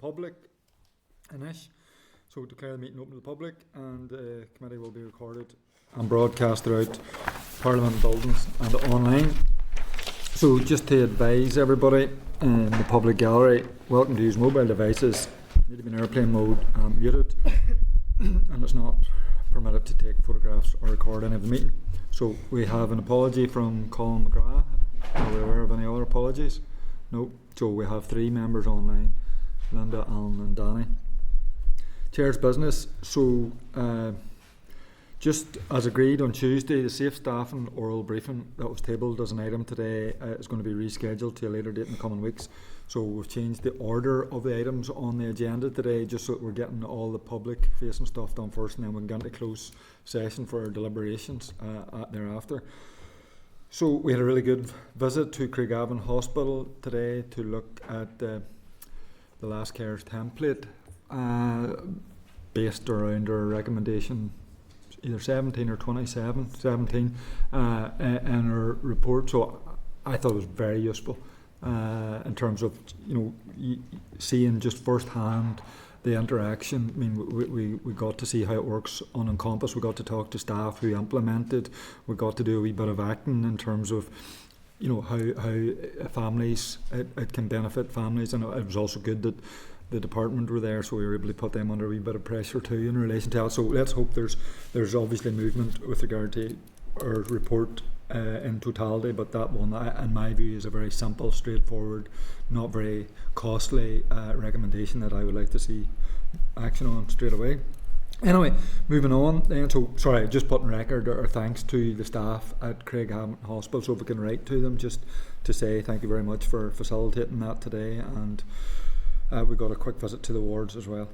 public Inish. So declare the meeting open to the public, and the committee will be recorded and broadcast throughout Parliament buildings and online. So just to advise everybody in the public gallery, welcome to use mobile devices, need to be in airplane mode and muted, and it's not permitted to take photographs or record any of the meeting. So we have an apology from Colin McGrath. Are we aware of any other apologies? No. So we have 3 members online, Linda, Alan and Danny. Chair's business. So just as agreed on Tuesday, the safe staffing oral briefing that was tabled as an item today is going to be rescheduled to a later date in the coming weeks. So we've changed the order of the items on the agenda today just so that we're getting all the public facing stuff done first, and then we can get into closed session for our deliberations thereafter. So we had a really good visit to Craigavon Hospital today to look at the Last Cares template based around our recommendation either 17 or 17 in our report. So I thought it was very useful in terms of seeing just firsthand the interaction. I mean, we got to see how it works on Encompass. We got to talk to staff who implemented. We got to do a wee bit of acting in terms of how families it can benefit families, and it was also good that the department were there, so we were able to put them under a wee bit of pressure too in relation to that. So let's hope there's obviously movement with regard to our report in totality, but that one, in my view, is a very simple, straightforward, not very costly recommendation that I would like to see action on straight away. Anyway, moving on then. So, sorry, just putting record our thanks to the staff at Craigavon Hospital, so if we can write to them just to say thank you very much for facilitating that today, and we got a quick visit to the wards as well.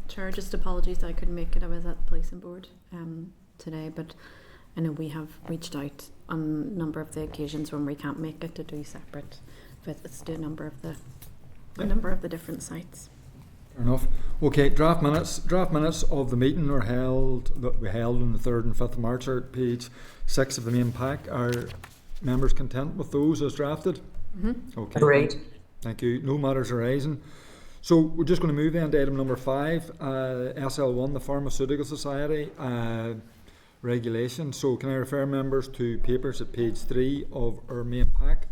Chair, just apologies I couldn't make it. I was at the policing board today, but I know we have reached out on a number of the occasions when we can't make it to do separate visits to a number of the different sites. Fair enough. Okay, draft minutes of the meeting that we held on the 3rd and 5th of March are at page 6 of the main pack. Are members content with those as drafted? Mm-hmm. Okay. Great. Thank you. No matters arising. So we're just going to move then to item number 5, SL1, the Pharmaceutical Society regulation. So can I refer members to papers at page 3 of our main pack?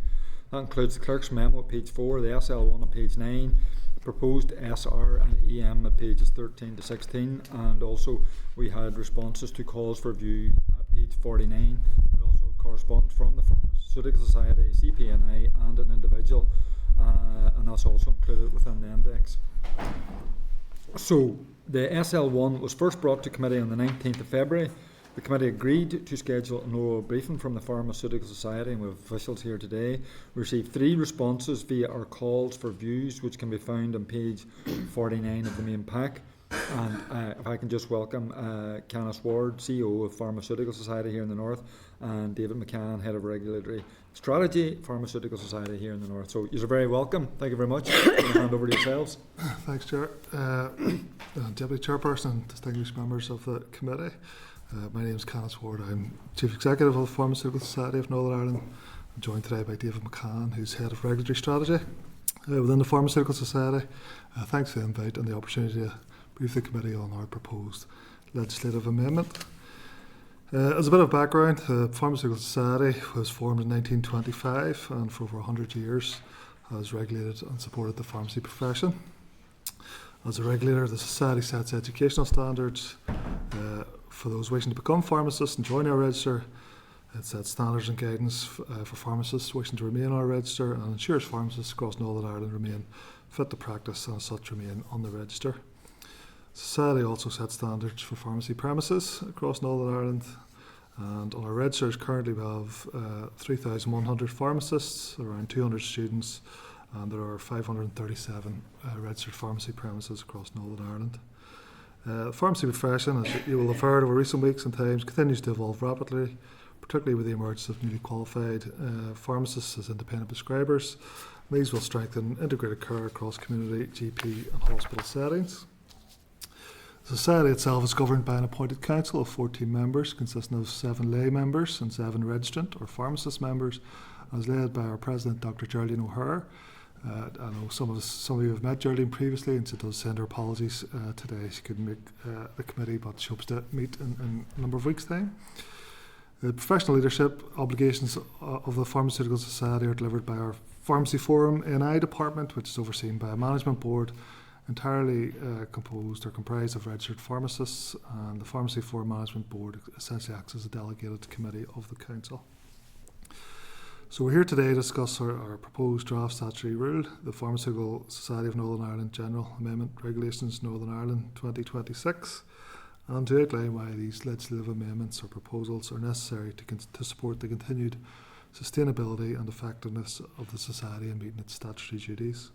That includes the clerk's memo at page 4, the SL1 at page 9, proposed SR and EM at pages 13 to 16, and also we had responses to calls for view at page 49. We also had correspondence from the Pharmaceutical Society, CPNI, and an individual, and that's also included within the index. So the SL1 was first brought to committee on the 19th of February. The committee agreed to schedule an oral briefing from the Pharmaceutical Society, and we have officials here today. We received 3 responses via our calls for views, which can be found on page 49 of the main pack. And if I can just welcome Canis Ward, CEO of Pharmaceutical Society here in the North, and David McCann, Head of Regulatory Strategy, Pharmaceutical Society here in the North. So you're very welcome. Thank you very much. I'll hand over to yourselves. Thanks, Chair. Deputy Chairperson and distinguished members of the committee. My name is Canis Ward. I'm Chief Executive of the Pharmaceutical Society of Northern Ireland. I'm joined today by David McCann, who's Head of Regulatory Strategy within the Pharmaceutical Society. Thanks for the invite and the opportunity to brief the committee on our proposed legislative amendment. As a bit of background, the Pharmaceutical Society was formed in 1925 and for over 100 years has regulated and supported the pharmacy profession. As a regulator, the Society sets educational standards for those wishing to become pharmacists and join our register. It sets standards and guidance for pharmacists wishing to remain on our register, and ensures pharmacists across Northern Ireland remain fit to practice and as such remain on the register. Society also sets standards for pharmacy premises across Northern Ireland, and on our registers currently we have 3,100 pharmacists, around 200 students, and there are 537 registered pharmacy premises across Northern Ireland. The pharmacy profession, as you will have heard over recent weeks and times, continues to evolve rapidly, particularly with the emergence of newly qualified pharmacists as independent prescribers. These will strengthen integrated care across community, GP and hospital settings. The Society itself is governed by an appointed council of 14 members, consisting of 7 lay members and 7 registrant or pharmacist members, and is led by our President, Dr. Geraldine O'Hare. I know some of you have met Geraldine previously, and she does send her apologies today. She couldn't make the committee, but she hopes to meet in a number of weeks' time. The professional leadership obligations of the Pharmaceutical Society are delivered by our Pharmacy Forum NI department, which is overseen by a management board entirely composed or comprised of registered pharmacists, and the Pharmacy Forum Management Board essentially acts as a delegated committee of the Council. So we're here today to discuss our proposed draft statutory rule, the Pharmaceutical Society of Northern Ireland General Amendment Regulations Northern Ireland 2026, and to outline why these legislative amendments or proposals are necessary to support the continued sustainability and effectiveness of the Society in meeting its statutory duties.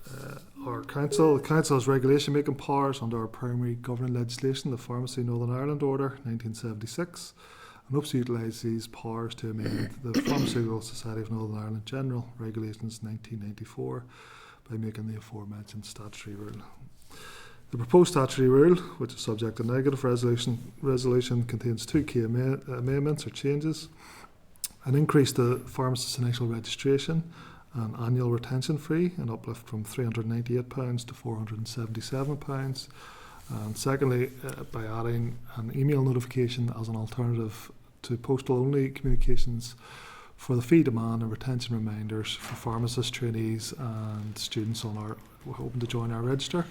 The Council has regulation making powers under our primary governing legislation, the Pharmacy Northern Ireland Order 1976, and hopes to utilise these powers to amend the Pharmaceutical Society of Northern Ireland General Regulations 1994 by making the aforementioned statutory rule. The proposed statutory rule, which is subject to negative resolution, contains two key amendments or changes: an increase to pharmacist's initial registration and annual retention fee, an uplift from £398 to £477, and secondly, by adding an email notification as an alternative to postal-only communications for the fee demand and retention reminders for pharmacists, trainees and students hoping to join our register.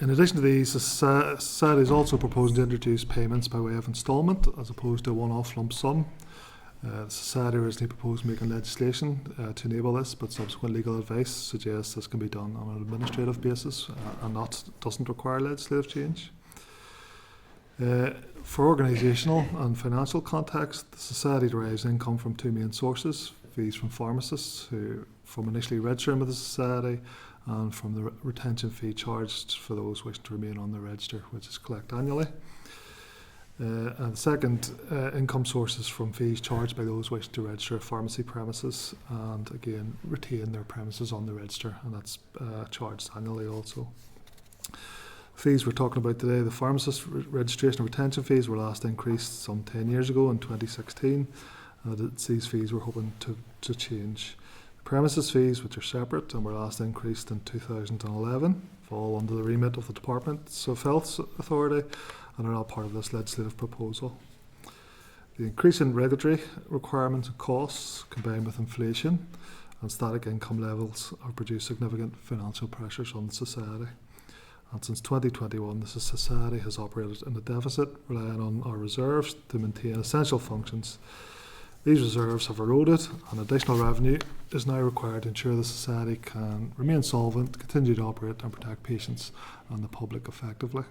In addition to these, the Society is also proposing to introduce payments by way of instalment as opposed to a one-off lump sum. The Society originally proposed making legislation to enable this, but subsequent legal advice suggests this can be done on an administrative basis and doesn't require legislative change. For organisational and financial context, the Society derives income from two main sources: fees from pharmacists who from initially registering with the Society, and from the retention fee charged for those wishing to remain on the register, which is collected annually. And the second income source is from fees charged by those wishing to register pharmacy premises and again retain their premises on the register, and that's charged annually also. Fees we're talking about today, the pharmacist registration and retention fees were last increased some 10 years ago in 2016, and these fees we're hoping to change. The premises fees, which are separate and were last increased in 2011, fall under the remit of the Department of Health's authority and are not part of this legislative proposal. The increase in regulatory requirements and costs, combined with inflation and static income levels, have produced significant financial pressures on the Society. And since 2021, the Society has operated in a deficit, relying on our reserves to maintain essential functions. These reserves have eroded, and additional revenue is now required to ensure the Society can remain solvent, continue to operate and protect patients and the public effectively.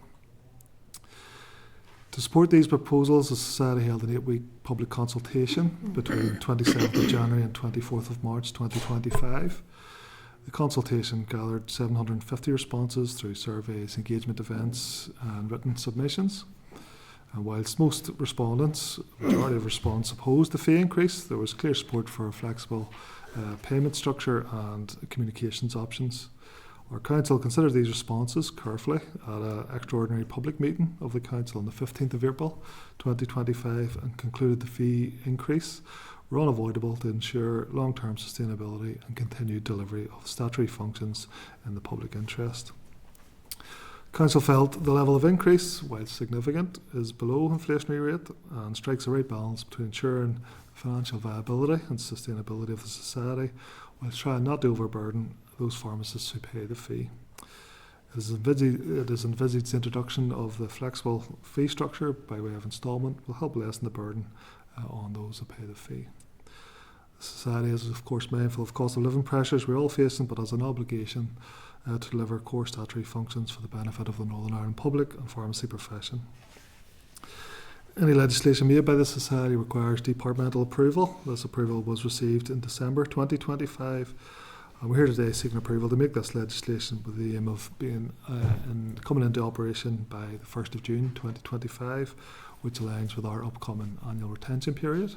To support these proposals, the Society held an 8-week public consultation between 27th of January and 24th of March 2025. The consultation gathered 750 responses through surveys, engagement events and written submissions. And whilst most respondents, majority of respondents, opposed the fee increase, there was clear support for a flexible payment structure and communications options. Our Council considered these responses carefully at an extraordinary public meeting of the Council on the 15th of April 2025 and concluded the fee increase were unavoidable to ensure long-term sustainability and continued delivery of statutory functions in the public interest. Council felt the level of increase, while significant, is below inflationary rate and strikes a right balance between ensuring financial viability and sustainability of the Society while trying not to overburden those pharmacists who pay the fee. It is envisaged the introduction of the flexible fee structure by way of instalment will help lessen the burden on those who pay the fee. The Society is of course mindful of cost of living pressures we're all facing, but has an obligation to deliver core statutory functions for the benefit of the Northern Ireland public and pharmacy profession. Any legislation made by the Society requires departmental approval. This approval was received in December 2025, and we're here today seeking approval to make this legislation with the aim of being coming into operation by the 1st of June 2025, which aligns with our upcoming annual retention period.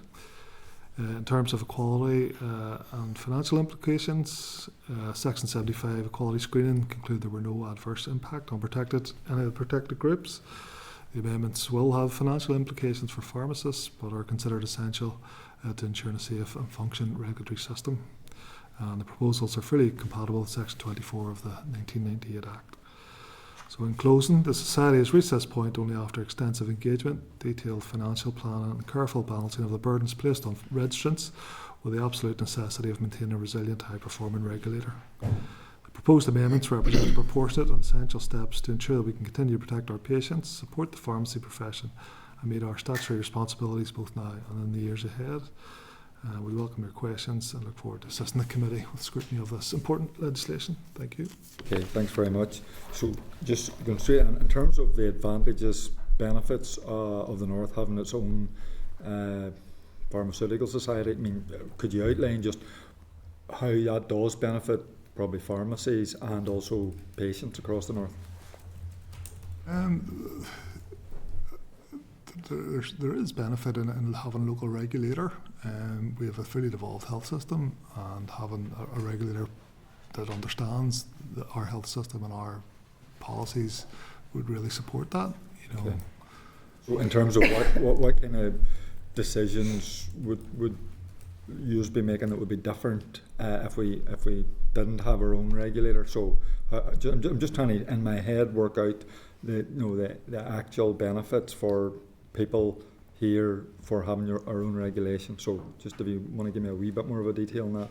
In terms of equality and financial implications, Section 75 equality screening concluded there were no adverse impact on any of the protected groups. The amendments will have financial implications for pharmacists, but are considered essential to ensure a safe and functioning regulatory system. and the proposals are fully compatible with Section 24 of the 1998 Act. So in closing, the Society has reached this point only after extensive engagement, detailed financial planning and careful balancing of the burdens placed on registrants with the absolute necessity of maintaining a resilient, high-performing regulator. The proposed amendments represent proportionate and essential steps to ensure that we can continue to protect our patients, support the pharmacy profession and meet our statutory responsibilities both now and in the years ahead. We welcome your questions and look forward to assisting the committee with scrutiny of this important legislation. Thank you. Okay, thanks very much. So just going straight in terms of the advantages, benefits of the North having its own pharmaceutical society, I mean, could you outline just how that does benefit probably pharmacies and also patients across the North? There is benefit in having a local regulator. We have a fully devolved health system, and having a regulator that understands our health system and our policies would really support that. You know. Okay. So in terms of what kind of decisions would you be making that would be different if we didn't have our own regulator? So I'm just trying to in my head work out the actual benefits for people here for having our own regulation. So just if you want to give me a wee bit more of a detail on that.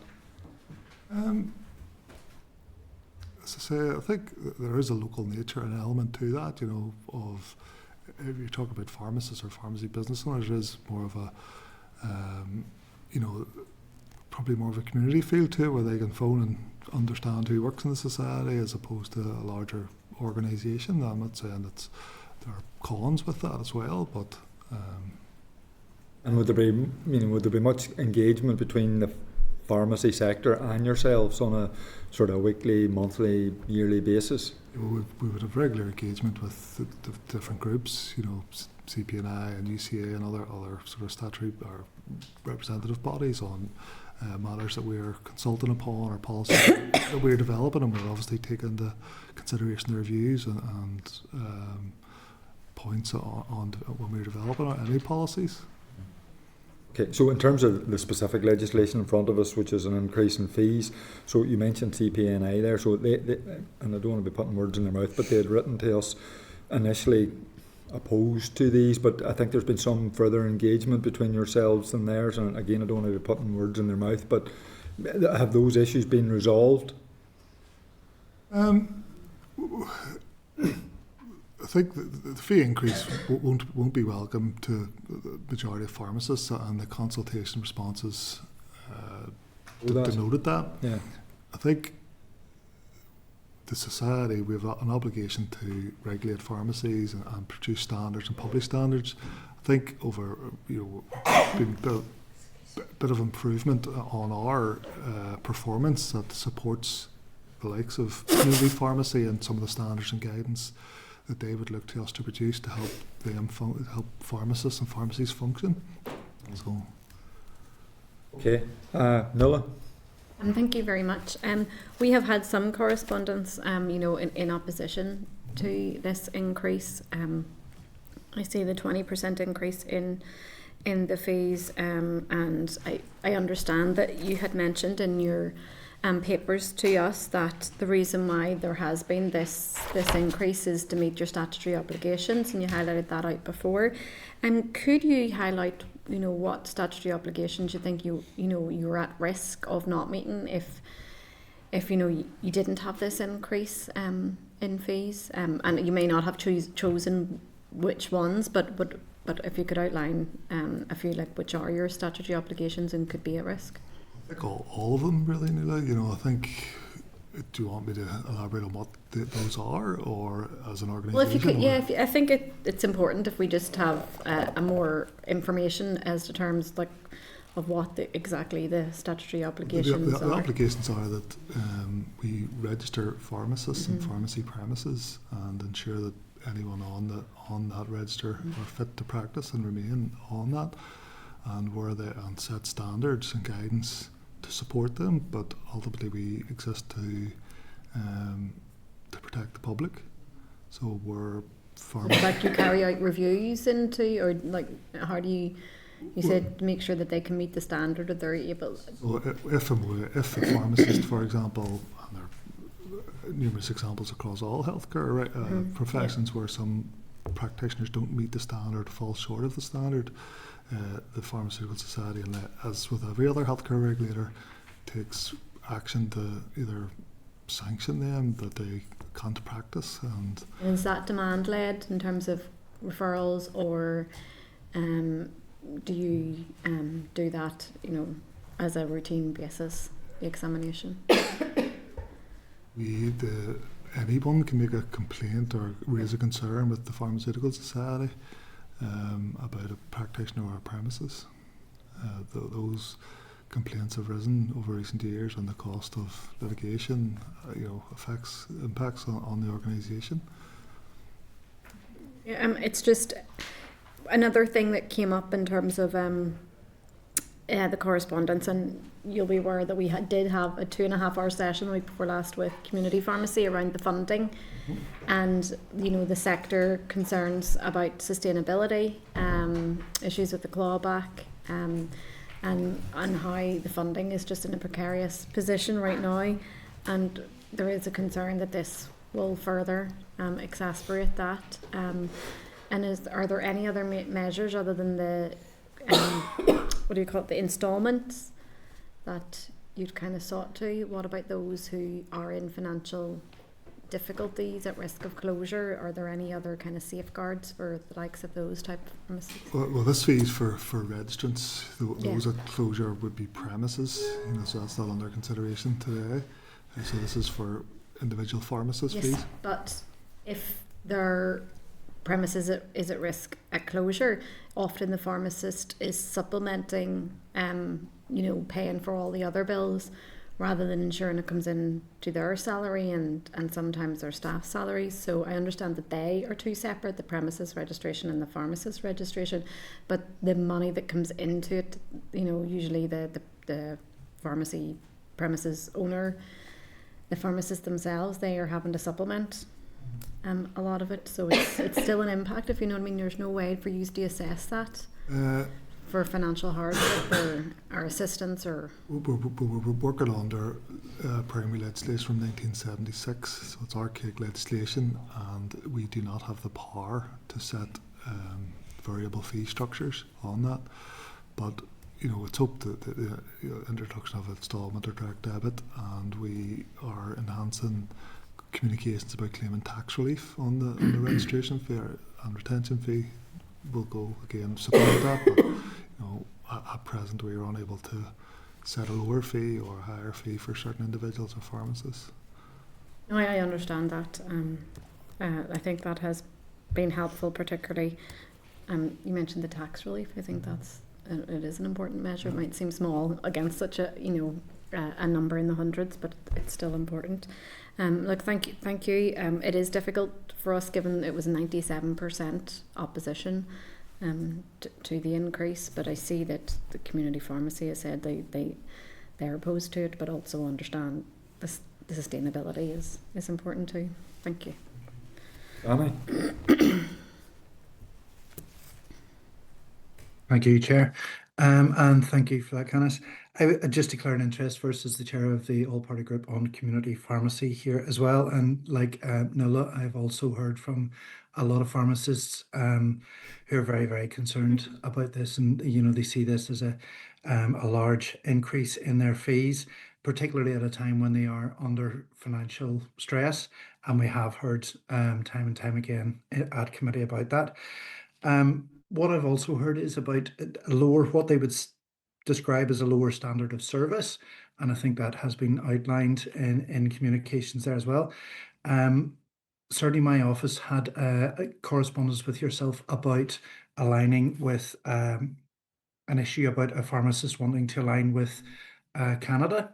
As I say, I think there is a local nature, an element to that, you know, of if you talk about pharmacists or pharmacy business owners, there is more of a, you know, probably more of a community feel to it, where they can phone and understand who works in the society as opposed to a larger organisation. I'm not saying that there are cons with that as well, but and would there be much engagement between the pharmacy sector and yourselves on a sort of weekly, monthly, yearly basis? We would have regular engagement with the different groups, you know, CPNI and UCA and other sort of statutory or representative bodies on matters that we are consulting upon or policies that we're developing, and we'll obviously take into consideration their views and points on when we're developing any policies. Okay, so in terms of the specific legislation in front of us, which is an increase in fees, so you mentioned CPNI there, so they and I don't want to be putting words in their mouth, but they had written to us initially opposed to these, but I think there's been some further engagement between yourselves and theirs, and again, I don't want to be putting words in their mouth, but have those issues been resolved? I think the fee increase won't be welcome to the majority of pharmacists, and the consultation responses denoted that. Yeah. I think the society, we have an obligation to regulate pharmacies and produce standards and publish standards. I think over been a bit of improvement on our performance that supports the likes of community pharmacy and some of the standards and guidance that they would look to us to produce to help them help pharmacists and pharmacies function. So. Okay, Nuala. Thank you very much. We have had some correspondence, you know, in opposition to this increase. I see the 20% increase in the fees, and I understand that you had mentioned in your papers to us that the reason why there has been this increase is to meet your statutory obligations, and you highlighted that out before. Could you highlight, you know, what statutory obligations you think you're at risk of not meeting if you know you didn't have this increase in fees, and you may not have chosen which ones, but if you could outline a few, like, which are your statutory obligations and could be at risk. I think all of them really, Nuala. You know, I think. Do you want me to elaborate on what those are, or as an organisation? Well, if you could, yeah. I think it's important if we just have a more information as to terms like of what exactly the statutory obligations the are. obligations are that we register pharmacists and pharmacy premises and ensure that anyone on that register are fit to practice and remain on that, and and set standards and guidance to support them, but ultimately we exist to protect the public. So we're like you carry out reviews into, or like how do you You said make sure that they can meet the standard that they're able. So if a pharmacist, for example, and there are numerous examples across all healthcare professions where some practitioners don't meet the standard, fall short of the standard, the Pharmaceutical Society, and as with every other healthcare regulator, takes action to either sanction them that they can't practice. And is that demand led in terms of referrals, or do you do that, as a routine basis, the examination? Anyone can make a complaint or raise a concern with the Pharmaceutical Society about a practitioner or a premises. Those complaints have risen over recent years, and the cost of litigation, impacts on the organisation. It's just another thing that came up in terms of the correspondence, and you'll be aware that we did have a 2.5-hour session the week before last with community pharmacy around the funding, and the sector concerns about sustainability, issues with the clawback, and how the funding is just in a precarious position right now, and there is a concern that this will further exacerbate that. And are there any other measures other than the the instalments that you'd kind of sought to? What about those who are in financial difficulties at risk of closure? Are there any other kind of safeguards for the likes of those type of premises? Well, this fee is for registrants. Those at closure would be premises, so that's not under consideration today. So this is for individual pharmacist fees. But if their premises is at risk at closure, often the pharmacist is supplementing, paying for all the other bills, rather than ensuring it comes in to their salary and sometimes their staff salaries. So I understand that they are two separate, the premises registration and the pharmacist registration, but the money that comes into it, usually the pharmacy premises owner, the pharmacists themselves, they are having to supplement a lot of it. So it's still an impact, if you know what I mean. There's no way for you to assess that for financial hardship or our assistance or... We're working under primary legislation from 1976, so it's archaic legislation, and we do not have the power to set variable fee structures on that. But it's hoped that the introduction of instalment or direct debit, and we are enhancing communications about claiming tax relief on the registration fee and retention fee will go again support that. But at present we are unable to set a lower fee or a higher fee for certain individuals or pharmacists. No, I understand that. I think that has been helpful, particularly. You mentioned the tax relief. I think it is an important measure. It might seem small against such a a number in the hundreds, but it's still important. Thank you. It is difficult for us, given it was 97% opposition to the increase, but I see that the community pharmacy has said they're opposed to it, but also understand the sustainability is important too. Thank you. Annie? Thank you, Chair. And thank you for that, Canis. I just declare an interest first as the chair of the all-party group on community pharmacy here as well. And like Nuala, I've also heard from a lot of pharmacists who are very, very concerned about this. And, they see this as a large increase in their fees, particularly at a time when they are under financial stress. And we have heard time and time again at committee about that. What I've also heard is about what they would describe as a lower standard of service, and I think that has been outlined in communications there as well. Certainly my office had a correspondence with yourself about aligning with an issue about a pharmacist wanting to align with Canada,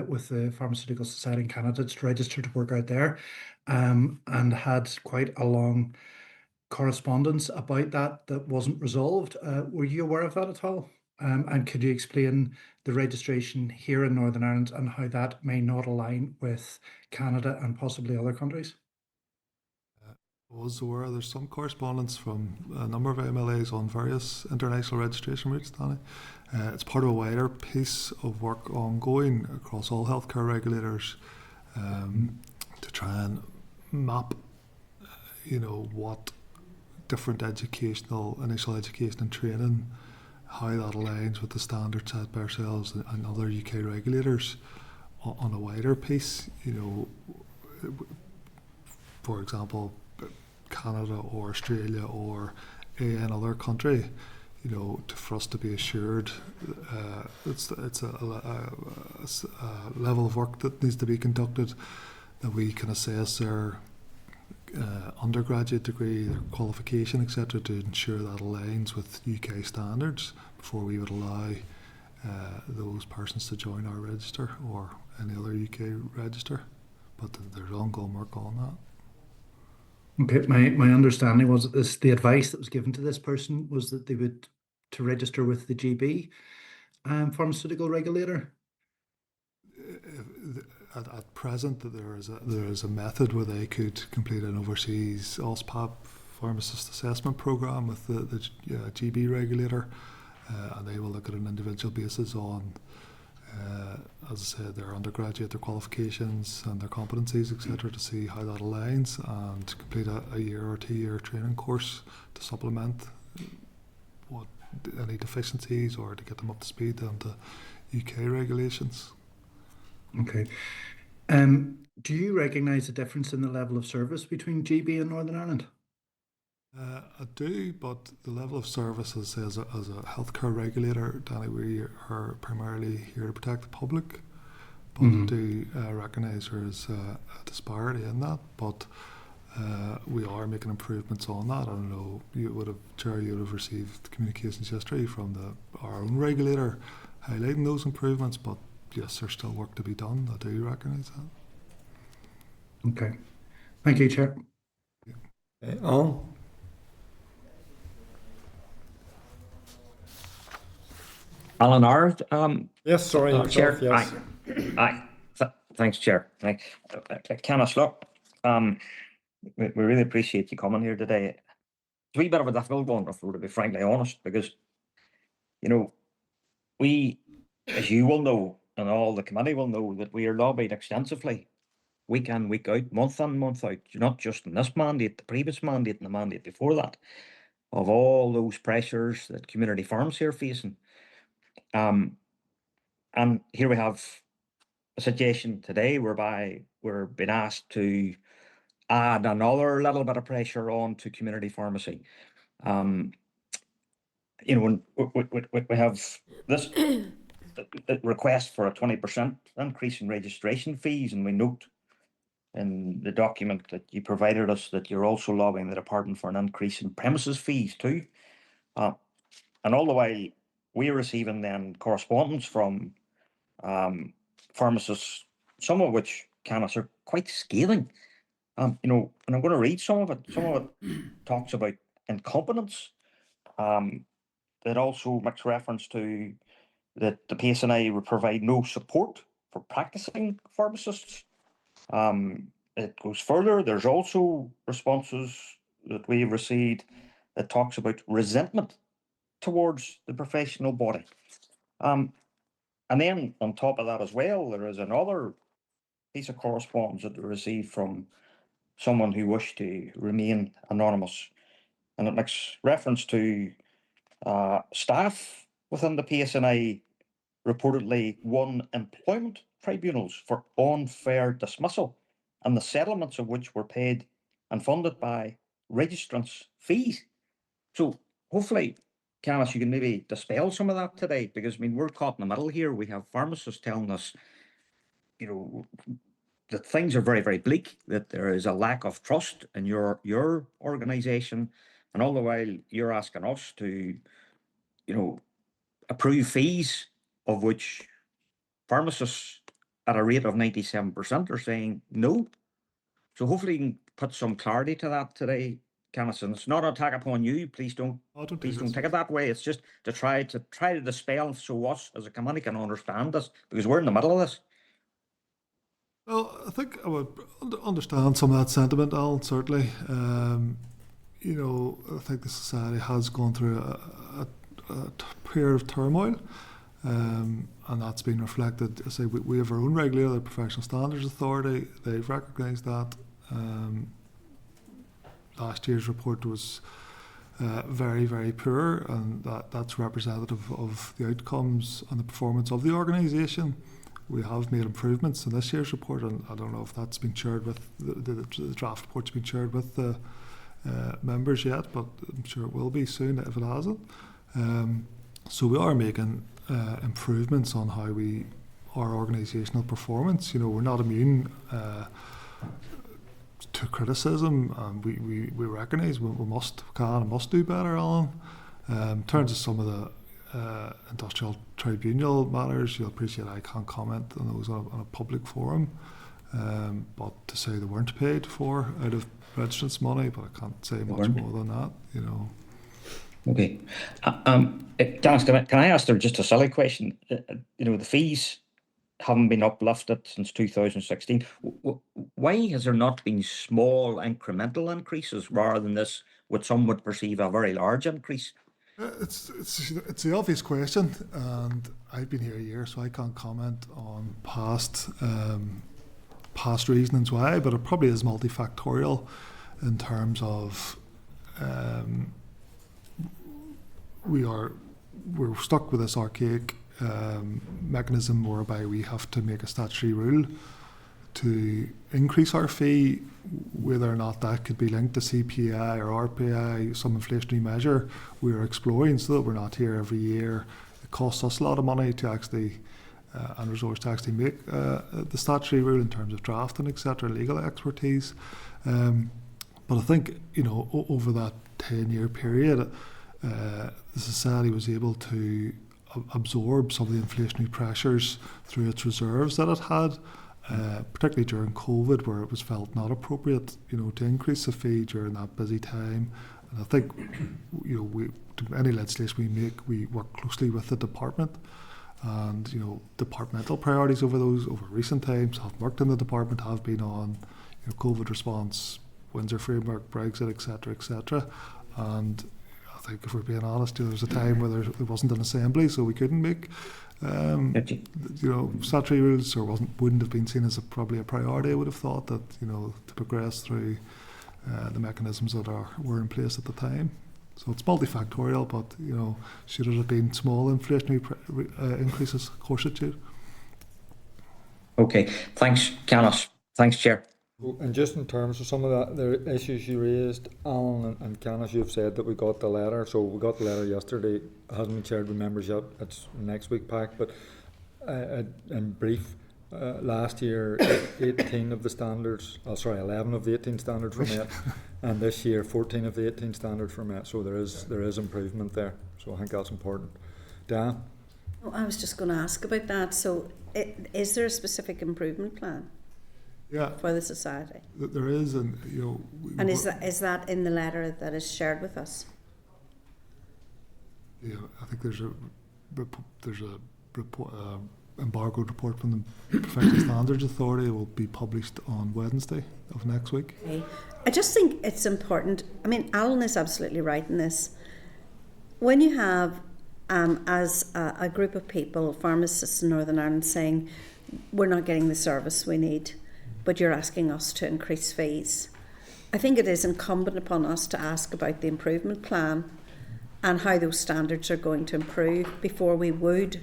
with the Pharmaceutical Society in Canada to register to work out there, and had quite a long correspondence about that wasn't resolved. Were you aware of that at all? And could you explain the registration here in Northern Ireland and how that may not align with Canada and possibly other countries? Was aware there's some correspondence from a number of MLAs on various international registration routes, Danny. It's part of a wider piece of work ongoing across all healthcare regulators to try and map, what different initial education and training, how that aligns with the standards set by ourselves and other UK regulators on a wider piece. For example, Canada or Australia or another country, for us to be assured it's a level of work that needs to be conducted, that we can assess their undergraduate degree, their qualification, etc., to ensure that aligns with UK standards before we would allow those persons to join our register or any other UK register. But there's ongoing work on that. Okay, my understanding was that the advice that was given to this person was that they would to register with the GB pharmaceutical regulator. At present, there is a method where they could complete an overseas OSPAP pharmacist assessment program with the GB regulator, and they will look at an individual basis on, as I said, their undergraduate, their qualifications and their competencies, etc., to see how that aligns, and complete a year or 2 year training course to supplement any deficiencies or to get them up to speed on the UK regulations. Okay. Do you recognise a difference in the level of service between GB and Northern Ireland? I do, but the level of service as a healthcare regulator, Danny, we are primarily here to protect the public, but I do recognise there is a disparity in that, but we are making improvements on that. I don't know, you would have received communications yesterday from our own regulator highlighting those improvements, but yes, there's still work to be done. I do recognise that. Okay. Thank you, Chair. Alan? Alan R. Yes, sorry, Chair. yourself, yes. Aye. Thanks, Chair. Canis, look, we really appreciate you coming here today. It's a wee bit of a difficult one, if we're to be frankly honest, because, we, as you will know, and all the committee will know, that we are lobbied extensively, week in, week out, month in, month out, not just in this mandate, the previous mandate and the mandate before that, of all those pressures that community farms here are facing. And here we have a situation today whereby we're being asked to add another little bit of pressure on to community pharmacy. When we have this request for a 20% increase in registration fees, and we note in the document that you provided us that you're also lobbying the department for an increase in premises fees too. And all the while we're receiving then correspondence from pharmacists, some of which, Canis, are quite scathing. And I'm going to read some of it. Some of it talks about incompetence. It also makes reference to that the PSNI would provide no support for practicing pharmacists. It goes further. There's also responses that we've received that talks about resentment towards the professional body. And then on top of that as well, there is another piece of correspondence that we received from someone who wished to remain anonymous. And it makes reference to staff within the PSNI reportedly won employment tribunals for unfair dismissal, and the settlements of which were paid and funded by registrants' fees. So hopefully, Canis, you can maybe dispel some of that today, because we're caught in the middle here. We have pharmacists telling us, that things are very, very bleak, that there is a lack of trust in your organisation, and all the while you're asking us to, approve fees of which pharmacists at a rate of 97% are saying no. So hopefully you can put some clarity to that today, Canis. And it's not an attack upon you. Please don't take it that way. It's just to try to dispel, so us as a committee can understand this, because we're in the middle of this. Well, I think I would understand some of that sentiment, Alan, certainly. You know, I think the society has gone through a period of turmoil, and that's been reflected. I say we have our own regulator, the Professional Standards Authority. They've recognised that. Last year's report was very, very poor, and that's representative of the outcomes and the performance of the organisation. We have made improvements in this year's report, and I don't know if that's been shared with the draft report's been shared with the members yet, but I'm sure it will be soon if it hasn't. So we are making improvements on how our organisational performance. You know, we're not immune to criticism, and we recognise we can and must do better, Alan. In terms of some of the industrial tribunal matters, you'll appreciate I can't comment on those on a public forum, but to say they weren't paid for out of registrants' money, but I can't say much more than that, you know. Okay. Dennis, can I ask there just a silly question? You know, the fees haven't been uplifted since 2016. Why has there not been small incremental increases rather than this, what some would perceive a very large increase? It's the obvious question, and I've been here a year, so I can't comment on past reasonings why, but it probably is multifactorial in terms of we're stuck with this archaic mechanism whereby we have to make a statutory rule to increase our fee, whether or not that could be linked to CPI or RPI, some inflationary measure we're exploring, so that we're not here every year. It costs us a lot of money to actually and resource to actually make the statutory rule in terms of drafting, etc., legal expertise. But I think, you know, over that 10-year period, the society was able to absorb some of the inflationary pressures through its reserves that it had. Particularly during COVID, where it was felt not appropriate, you know, to increase the fee during that busy time. And I think, you know, any legislation we make, we work closely with the department, and you know, departmental priorities over recent times have worked in the department have been on, you know, COVID response, Windsor Framework, Brexit, etc. And I think if we're being honest, there was a time where there wasn't an assembly, so we couldn't make. You know, statutory rules wouldn't have been seen as probably a priority. I would have thought that, you know, to progress through the mechanisms that were in place at the time. So it's multifactorial, but you know, should it have been small inflationary increases? Of course it should. Okay, thanks, Canis. Thanks, Chair. And just in terms of some of the issues you raised, Alan and Canis, you've said that we got the letter. So we got the letter yesterday. It hasn't been shared with members yet. It's next week pack. But in brief, last year 11 of the 18 standards were met, and this year 14 of the 18 standards were met. So there is improvement there. So I think that's important. Dan? Oh, I was just going to ask about that. So is there a specific improvement plan? Yeah, for the society. There is, and you know. And is that in the letter that is shared with us? Yeah, I think there's a report, embargoed report from the Professional Standards Authority. It will be published on Wednesday of next week. Okay. I just think it's important. I mean, Alan is absolutely right in this. When you have, as a group of people, pharmacists in Northern Ireland, saying we're not getting the service we need, but you're asking us to increase fees, I think it is incumbent upon us to ask about the improvement plan and how those standards are going to improve before we would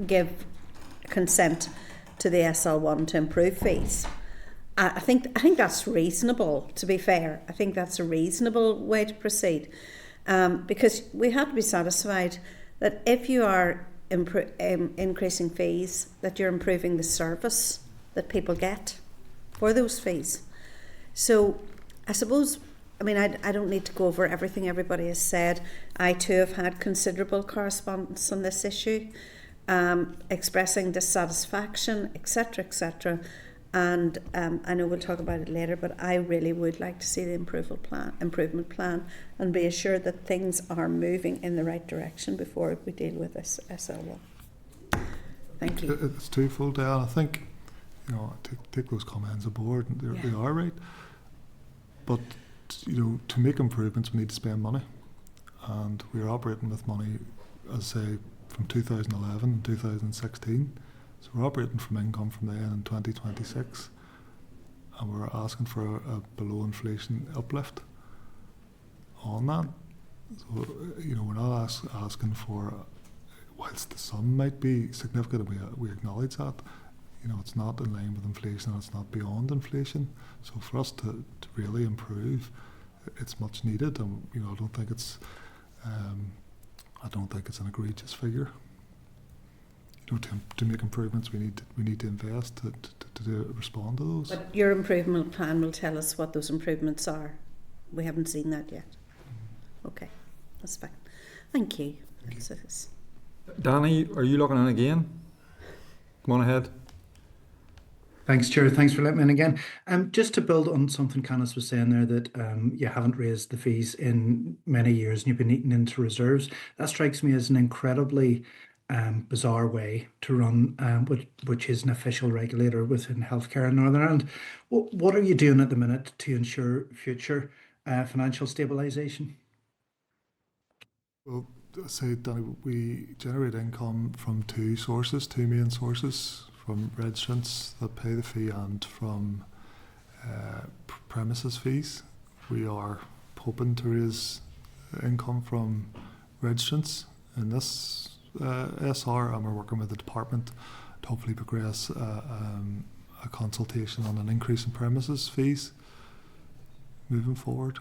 give consent to the SL1 to improve fees. I think that's reasonable, to be fair. I think that's a reasonable way to proceed, because we have to be satisfied that if you are increasing fees, that you're improving the service that people get for those fees. So I suppose, I mean, I don't need to go over everything everybody has said. I too have had considerable correspondence on this issue, expressing dissatisfaction, etc. And I know we'll talk about it later, but I really would like to see the improvement plan and be assured that things are moving in the right direction before we deal with this SL1. Thank you. It's twofold, Diane. I think, you know, take those comments aboard, and Yeah. they are right. But you know, to make improvements, we need to spend money, and we're operating with money, as I say, from 2011 and 2016. So we're operating from income from then in 2026, and we're asking for a below inflation uplift on that. So you know, we're not asking for, whilst the sum might be significant, and we acknowledge that. You know, it's not in line with inflation, and it's not beyond inflation. So for us to really improve, it's much needed, and you know, I don't think it's an egregious figure. You know, to make improvements, we need to invest to respond to those. But your improvement plan will tell us what those improvements are. We haven't seen that yet. Okay, that's fine. Thank you. That's- Danny, are you looking in again? Come on ahead. Thanks, Chair. Thanks for letting me in again. Just to build on something Canis was saying there, that you haven't raised the fees in many years and you've been eating into reserves. That strikes me as an incredibly bizarre way to run, which is an official regulator within healthcare in Northern Ireland. What are you doing at the minute to ensure future financial stabilisation? Well, I say, Danny, we generate income from two main sources, from registrants that pay the fee and from premises fees. We are hoping to raise income from registrants in this SR, and we're working with the department to hopefully progress a consultation on an increase in premises fees moving forward.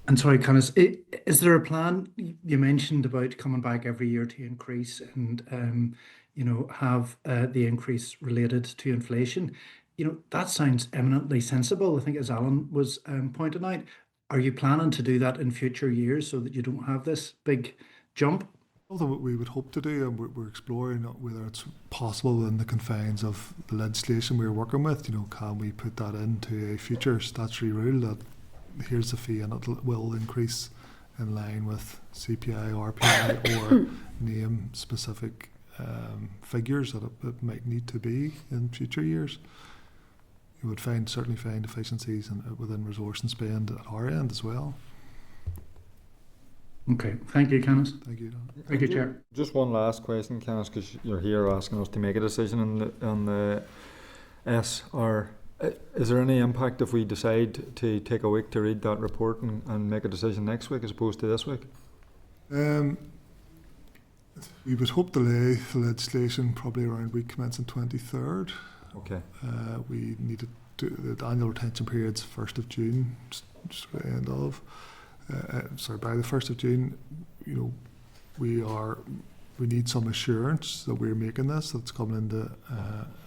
And sorry, Canis, is there a plan? You mentioned about coming back every year to increase and have the increase related to inflation. You know, that sounds eminently sensible, I think, as Alan was pointing out. Are you planning to do that in future years so that you don't have this big jump? Although we would hope to do, and we're exploring whether it's possible within the confines of the legislation we're working with. You know, can we put that into a future statutory rule that here's the fee and it will increase in line with CPI, RPI, or name specific figures that it might need to be in future years. You would certainly find efficiencies within resource and spend at our end as well. Okay, thank you, Canis. Thank you. Thank you, Chair. Just one last question, Canis, because you're here asking us to make a decision on the SR. Is there any impact if we decide to take a week to read that report and make a decision next week as opposed to this week? We would hope to lay the legislation probably around week commencing 23rd. Okay. We need the annual retention period's 1st of June, end of. By the 1st of June, you know, we need some assurance that we're making this, that's coming into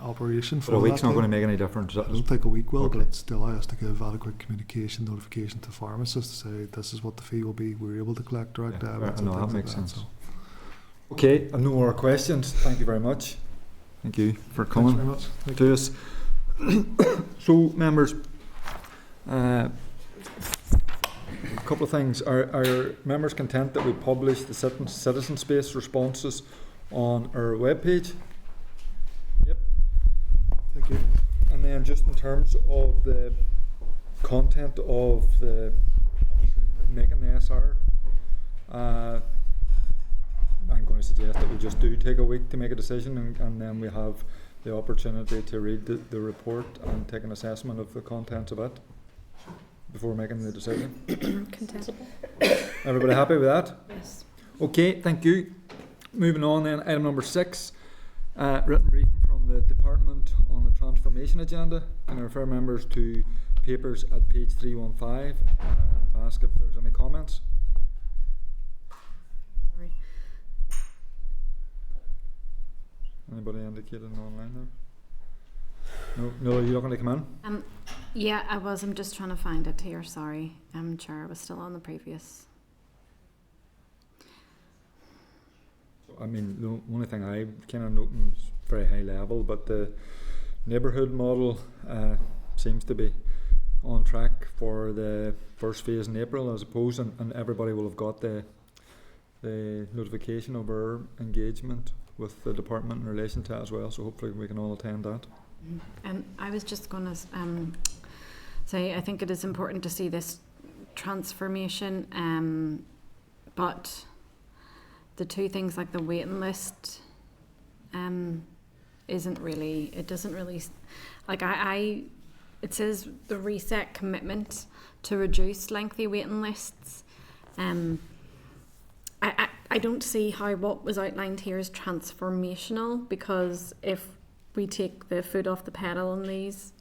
operation. But a week's not going to make any difference. I don't think a week will, Okay. but it still allows us to give adequate communication, notification to pharmacists to say this is what the fee will be. We're able to collect direct debits. No, and that things makes like sense. So. Okay, I have no more questions. Thank you very much. Thank you for Thanks coming very much. Thank to us. So, members, a couple of things. Are members content that we publish the citizen-based responses on our webpage? Yep. Thank you. And then just in terms of the content of the making the SR, I'm going to suggest that we just do take a week to make a decision, and then we have the opportunity to read the report and take an assessment of the contents of it before making the decision. Content. Everybody happy with that? Yes. Okay, thank you. Moving on then, item number 6, written briefing from the Department on the transformation agenda. Can I refer members to papers at page 315 and ask if there's any comments? Sorry. Anybody indicated online there? No, are you not going to come in? Yeah, I was. I'm just trying to find it here. Sorry, Chair. I was still on the previous. I mean, the only thing I kind of noting is very high level, but the neighbourhood model seems to be on track for the first phase in April, I suppose, and everybody will have got the notification of our engagement with the department in relation to that as well. So hopefully we can all attend that. And I was just going to say, I think it is important to see this transformation, but the two things like the waiting list doesn't really, like it says the reset commitment to reduce lengthy waiting lists. I don't see how what was outlined here is transformational, because if we take the foot off the pedal on these,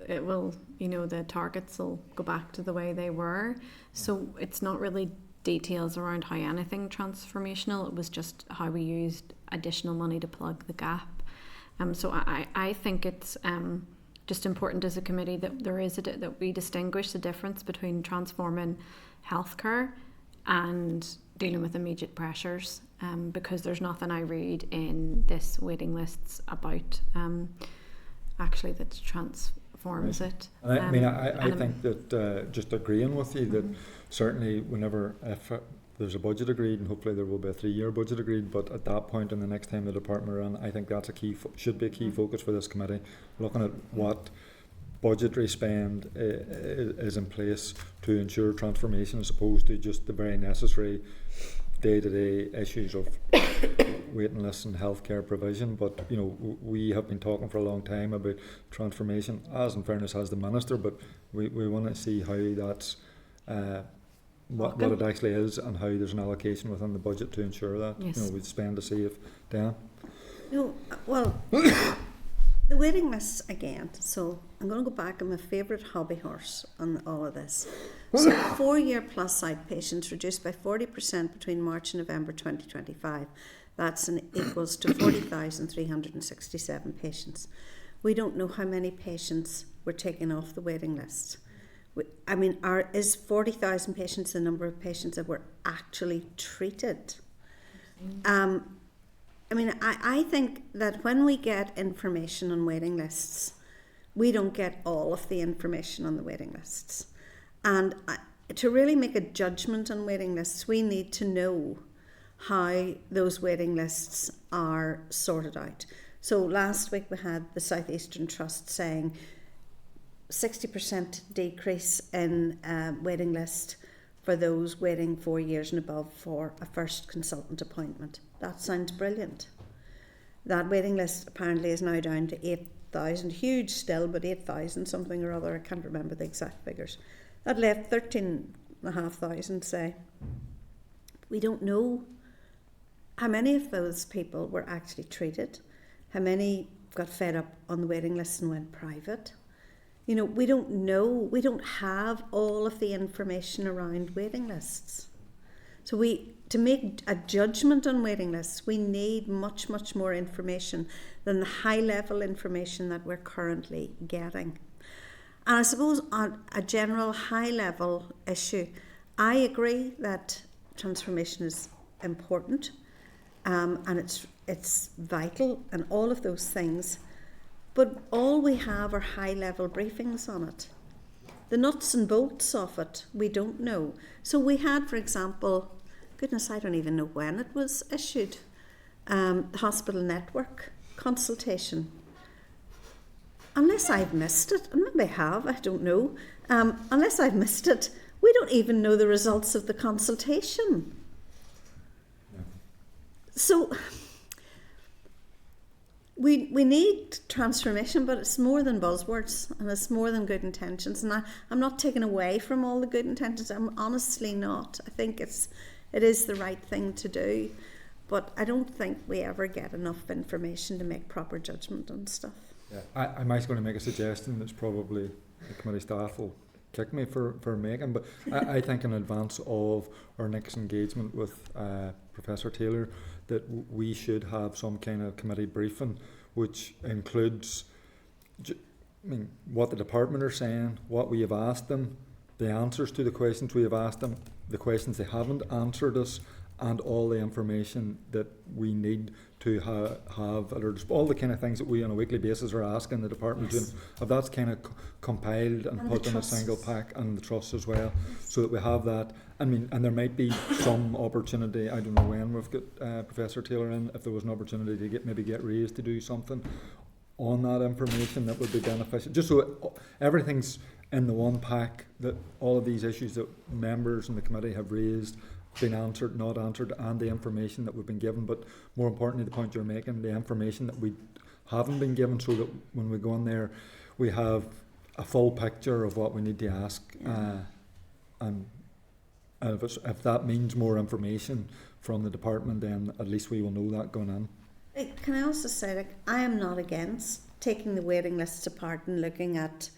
it will, the targets will go back to the way they were. So it's not really details around how anything transformational, it was just how we used additional money to plug the gap. So I think it's just important as a committee that that we distinguish the difference between transforming healthcare and dealing with immediate pressures, because there's nothing I read in this waiting lists about actually that transforms it. And I think that just agreeing with you that certainly if there's a budget agreed, and hopefully there will be a 3-year budget agreed, but at that point in the next time the department are on, I think that's should be a key focus for this committee, looking at what budgetary spend is in place to ensure transformation, as opposed to just the very necessary day-to-day issues of waiting lists and healthcare provision. But we have been talking for a long time about transformation, as in fairness has the minister, but we want to see how that's what it actually is, and how there's an allocation within the budget to ensure that. Yes. We spend to save. Dan? No, well, the waiting lists again. So I'm going to go back. I'm a favourite hobby horse on all of this. So 4-year plus outpatients reduced by 40% between March and November 2025. That's equals to 40,367 patients. We don't know how many patients were taken off the waiting list. Is 40,000 patients the number of patients that were actually treated? I think that when we get information on waiting lists, we don't get all of the information on the waiting lists. And to really make a judgment on waiting lists, we need to know how those waiting lists are sorted out. So last week we had the South Eastern Trust saying 60% decrease in waiting list for those waiting 4 years and above for a first consultant appointment. That sounds brilliant. That waiting list apparently is now down to 8,000, huge still, but 8,000 something or other. I can't remember the exact figures. That left 13,500, say. We don't know how many of those people were actually treated, how many got fed up on the waiting list and went private. We don't know, we don't have all of the information around waiting lists. So to make a judgment on waiting lists, we need much, much more information than the high-level information that we're currently getting. And I suppose on a general high-level issue, I agree that transformation is important, and it's vital and all of those things. But all we have are high-level briefings on it. The nuts and bolts of it, we don't know. So we had, for example, goodness, I don't even know when it was issued, the hospital network consultation. Unless I've missed it, and maybe I have, I don't know. Unless I've missed it, we don't even know the results of the consultation. Yeah. So we need transformation, but it's more than buzzwords, and it's more than good intentions. And I'm not taking away from all the good intentions. I'm honestly not. I think it is the right thing to do, but I don't think we ever get enough information to make proper judgment on stuff. Yeah, I'm actually going to make a suggestion that's probably the committee staff will kick me for making, but I think in advance of our next engagement with Professor Taylor that we should have some kind of committee briefing which includes what the department are saying, what we have asked them, the answers to the questions we have asked them, the questions they haven't answered us, and all the information that we need to have at our all the kind of things that we on a weekly basis are asking the department Yes. to, if that's kind of compiled and And put the in a single trusts. pack, and the trust as well, so that we have that. I mean, and there might be some opportunity, I don't know when we've got Professor Taylor in, if there was an opportunity to maybe get raised to do something on that information that would be beneficial, just so everything's in the one pack, that all of these issues that members in the committee have raised, been answered, not answered, and the information that we've been given, but more importantly, the point you're making, the information that we haven't been given, so that when we go in there, we have a full picture of what we need to ask, and if that means more information from the department, then at least we will know that going in. Can I also say, like, I am not against taking the waiting lists apart and looking at,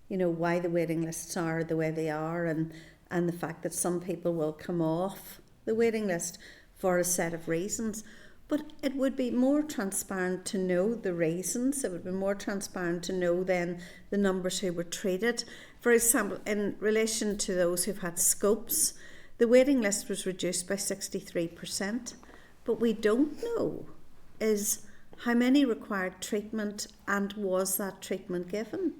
you know, why the waiting lists are the way they are, and the fact that some people will come off the waiting list for a set of reasons. But it would be more transparent to know the reasons. It would be more transparent to know then the numbers who were treated. For example, in relation to those who've had scopes, the waiting list was reduced by 63%. But we don't know is how many required treatment, and was that treatment given?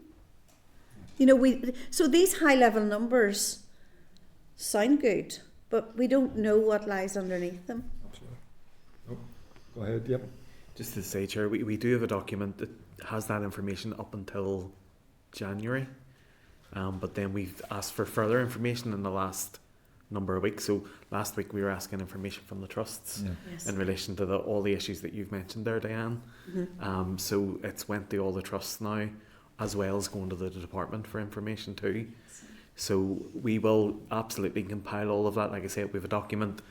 You know, so these high level numbers sound good, but we don't know what lies underneath them. Absolutely. Oh, go ahead, yep. Just to say, Chair, we do have a document that has that information up until January, but then we've asked for further information in the last number of weeks. So last week we were asking information from the trusts Yes. in relation to all the issues that you've mentioned there, Diane. Mm-hmm. So it's went to all the trusts now, as well as going to the department for information too. So we will absolutely compile all of that. Like I said, we have a document,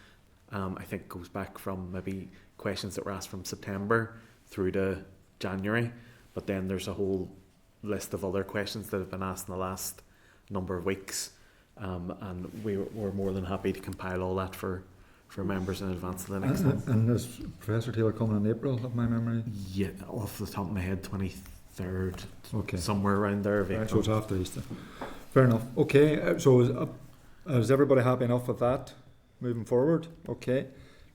I think goes back from maybe questions that were asked from September through to January, but then there's a whole list of other questions that have been asked in the last number of weeks, and we're more than happy to compile all that for members in advance of the next one. And is Professor Taylor coming in April, of my memory? Yeah, off the top of my head, 23rd, Okay. somewhere around there. of Right, so April. it's after Easter. Fair enough. Okay, so is everybody happy enough with that moving forward? Okay.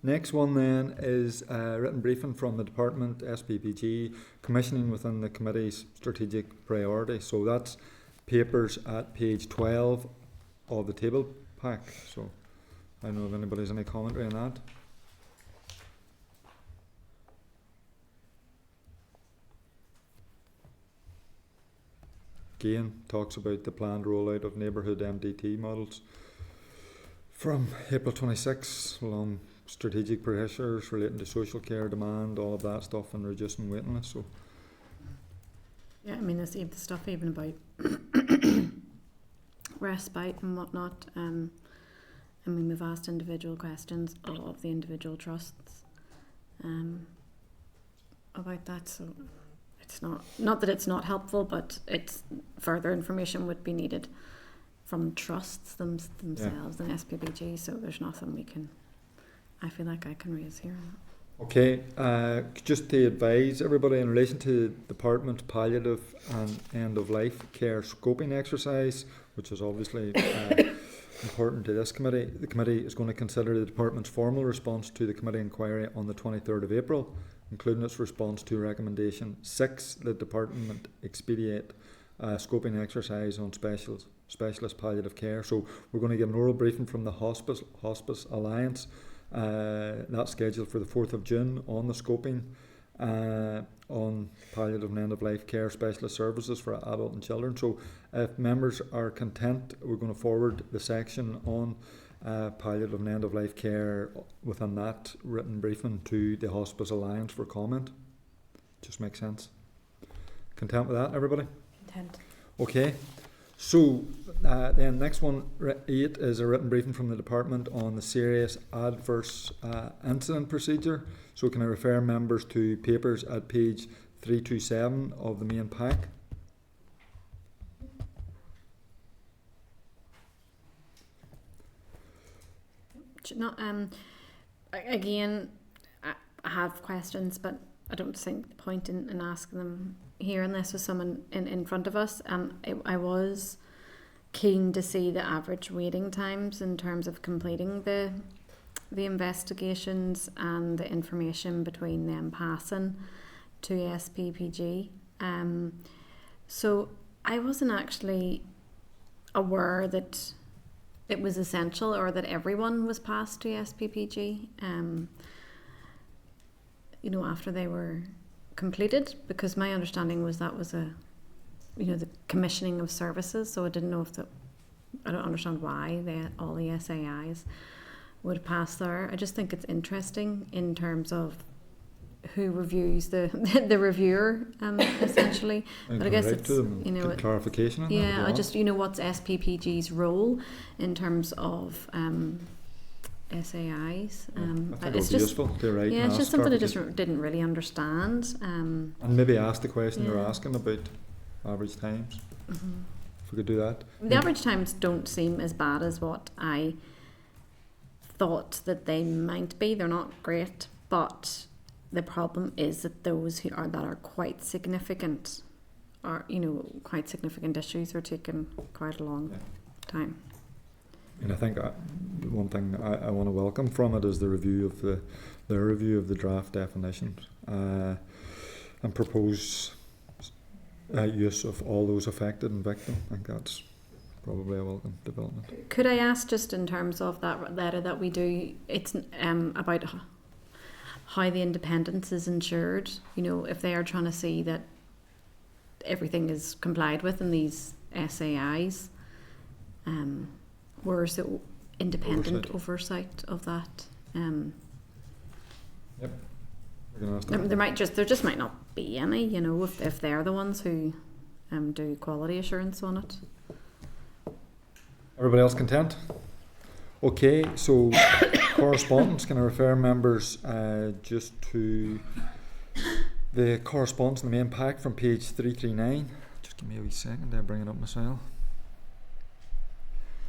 Next one then is a written briefing from the department, SPPG, commissioning within the committee's strategic priority. So that's papers at page 12 of the table pack. So I don't know if anybody has any commentary on that. Again, talks about the planned rollout of neighbourhood MDT models from April 26, along strategic pressures relating to social care demand, all of that stuff, and reducing waiting lists. So Yeah, I mean, there's the stuff even about respite and whatnot. I mean, we've asked individual questions of the individual trusts about that. So it's not that it's not helpful, but it's further information would be needed from trusts themselves and SPPG. So there's nothing I feel like I can raise here. okay, just to advise everybody in relation to department palliative and end of life care scoping exercise, which is obviously important to this committee. The committee is going to consider the department's formal response to the committee inquiry on the 23rd of April, including its response to recommendation 6, the department expedite scoping exercise on specialist palliative care. So we're going to get an oral briefing from the Hospice Alliance. That's scheduled for the 4th of June on the scoping on palliative and end of life care specialist services for adult and children. So if members are content, we're going to forward the section on palliative and end of life care within that written briefing to the Hospice Alliance for comment. Just makes sense. Content with that, everybody? Content. Okay. So then next one, 8, is a written briefing from the department on the serious adverse incident procedure. So can I refer members to papers at page 327 of the main pack? Not again, I have questions, but I don't think the point in asking them here unless with someone in front of us. I was keen to see the average waiting times in terms of completing the the investigations and the information between them passing to SPPG. So I wasn't actually aware that it was essential or that everyone was passed to SPPG, after they were completed, because my understanding was that was the commissioning of services. So I didn't know I don't understand why all the SAIs would pass there. I just think it's interesting in terms of who reviews the reviewer, essentially. But I guess it's get clarification on that. Yeah, I just what's SPPG's role in terms of SAIs. I think it would it's be just useful to write. yeah, and it's just ask something I just clarification. didn't really understand. And maybe ask the question they're Yeah. asking about average times. Mhm. If we could do that. The average times don't seem as bad as what I thought that they might be. They're not great, but the problem is that those that are quite significant, quite significant issues are taking quite a long time. And I think one thing I want to welcome from it is the review of their review of the draft definitions and propose use of all those affected and victim. I think that's probably a welcome development. Could I ask, just in terms of that letter that we do, it's about how the independence is ensured, if they are trying to see that everything is complied with in these SAIs, where's the independent oversight of that? We're gonna ask them. There just might not be any, if they're the ones who do quality assurance on it. Everybody else content? Okay, so correspondence. Can I refer members just to the correspondence in the main pack from page 339? Just give me a wee second, I'll bring it up myself.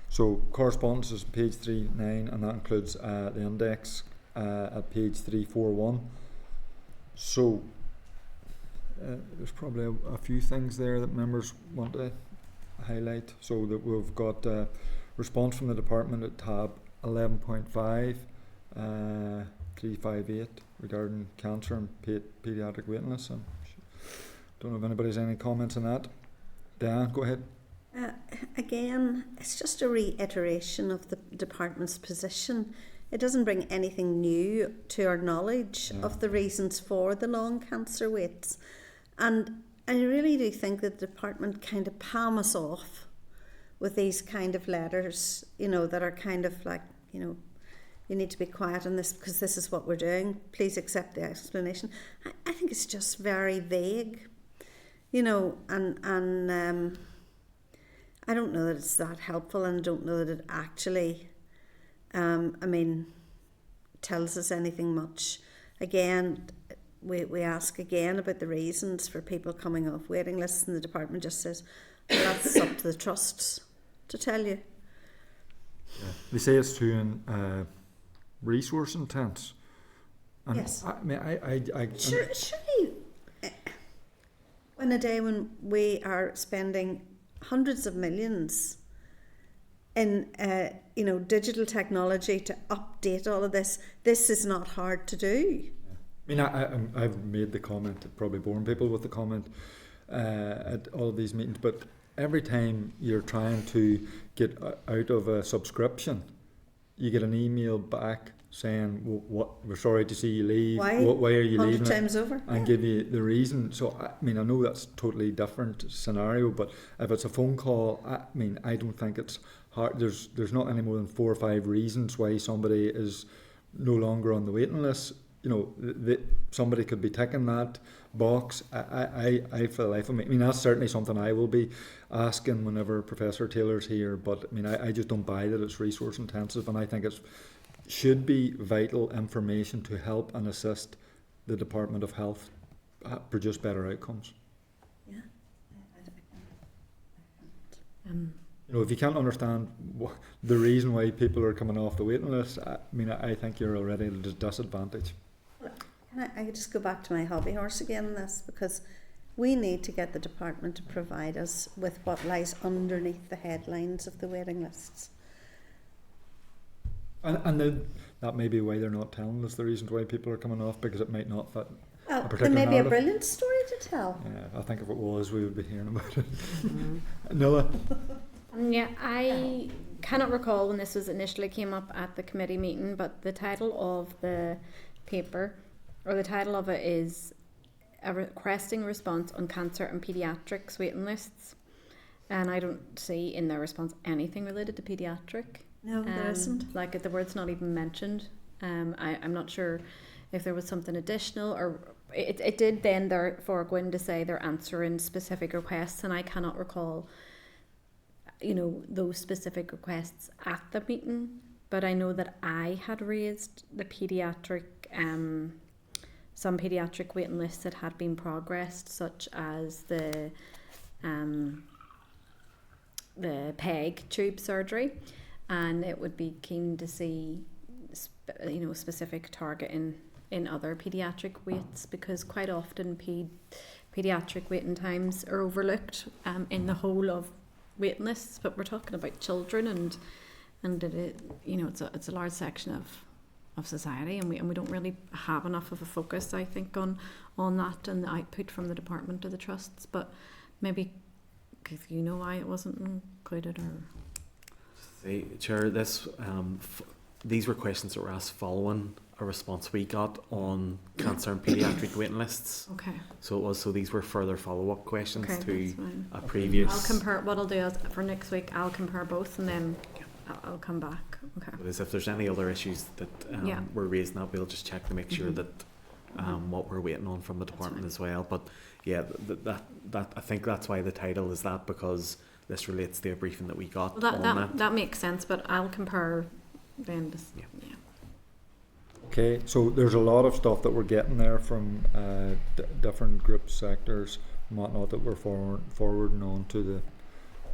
So correspondence is page 339, and that includes the index at page 341. So there's probably a few things there that members want to highlight. So that we've got response from the department at tab 11.5, 358 regarding cancer and paediatric waiting lists. I don't know if anybody has any comments on that. Diane, go ahead. Again, it's just a reiteration of the department's position. It doesn't bring anything new to our knowledge of the reasons for the long cancer waits. And I really do think that the department kind of palm us off with these kind of letters, that are kind of like, you need to be quiet on this because this is what we're doing. Please accept the explanation. I think it's just very vague, and I don't know that it's that helpful, and I don't know that it actually, tells us anything much. Again, we ask again about the reasons for people coming off waiting lists, and the department just says, well, that's up to the trusts to tell you. They say it's too resource intense. And Yes. Surely, in a day when we are spending hundreds of millions in digital technology to update all of this is not hard to do. I've made the comment, probably boring people with the comment at all of these meetings, but every time you're trying to get out of a subscription, you get an email back saying, we're sorry to see you leave. Why are you 100 leaving? times over. And give you the reason. So, I know that's a totally different scenario, but if it's a phone call, I don't think it's hard. There's not any more than 4 or 5 reasons why somebody is no longer on the waiting list. Somebody could be ticking that box. I for the life of me, that's certainly something I will be asking whenever Professor Taylor's here, but I just don't buy that it's resource intensive, and I think it should be vital information to help and assist the Department of Health produce better outcomes. Yeah. If you can't understand the reason why people are coming off the waiting list, I think you're already at a disadvantage. Can I just go back to my hobby horse again on this, because we need to get the department to provide us with what lies underneath the headlines of the waiting lists. that may be why they're not telling us the reasons why people are coming off, because it might not fit. There particular may be a narrative. brilliant story to tell. Yeah, I think if it was, we would be hearing about it. Nuala? Yeah, I cannot recall when this was initially came up at the committee meeting, but the title of the paper, or the title of it, is a requesting response on cancer and paediatrics waiting lists, and I don't see in their response anything related to paediatric. No, there isn't. Like the word's not even mentioned. I'm not sure if there was something additional, or it did then therefore go in to say they're answering specific requests, and I cannot recall, those specific requests at the meeting, but I know that I had raised the paediatric, some paediatric waiting lists that had been progressed, such as the PEG tube surgery, and it would be keen to see specific targeting in other paediatric waits, because quite often paediatric waiting times are overlooked in the whole of waiting lists, but we're talking about children, and it's a large section of society, and we don't really have enough of a focus, I think, on that and the output from the department or the trusts. But maybe if you know why it wasn't included, or Chair, these were questions that were asked following a response we got on cancer and paediatric waiting lists. okay, So these were further follow-up questions okay, to that's fine. a previous. I'll compare. What I'll do is for next week, I'll compare both, and then I'll come back. Okay. Is if there's any other issues that Yeah. we're raising up, we'll just check to make sure that what we're waiting on from the department fine. as well. But yeah, that I think that's why the title is that, because this relates to a briefing that we got Well, on that makes sense, but I'll compare then. Yeah. Okay, so there's a lot of stuff that we're getting there from different groups, sectors, and whatnot, that we're forwarding on to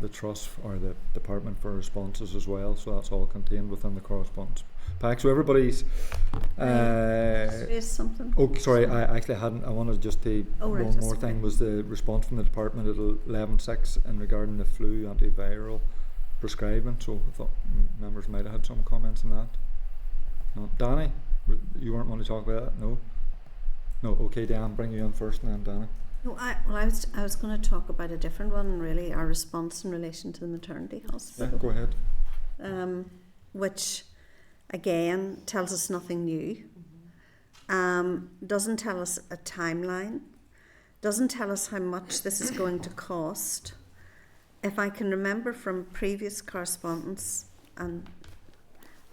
the trust or the department for responses as well. So that's all contained within the correspondence pack. So everybody's. Raise something. Oh, sorry, I actually hadn't. I wanted just to. Oh, right, one just more okay. thing was the response from the department at 11.6 in regarding the flu antiviral prescribing. So I thought members might have had some comments on that. No, Danny, you weren't wanting to talk about that? No. No. Okay, Dan, bring you in first, and then Danny. No, I was going to talk about a different one, really, our response in relation to the maternity Yeah, hospital, go ahead. which again tells us nothing new. Doesn't tell us a timeline, doesn't tell us how much this is going to cost. If I can remember from previous correspondence, and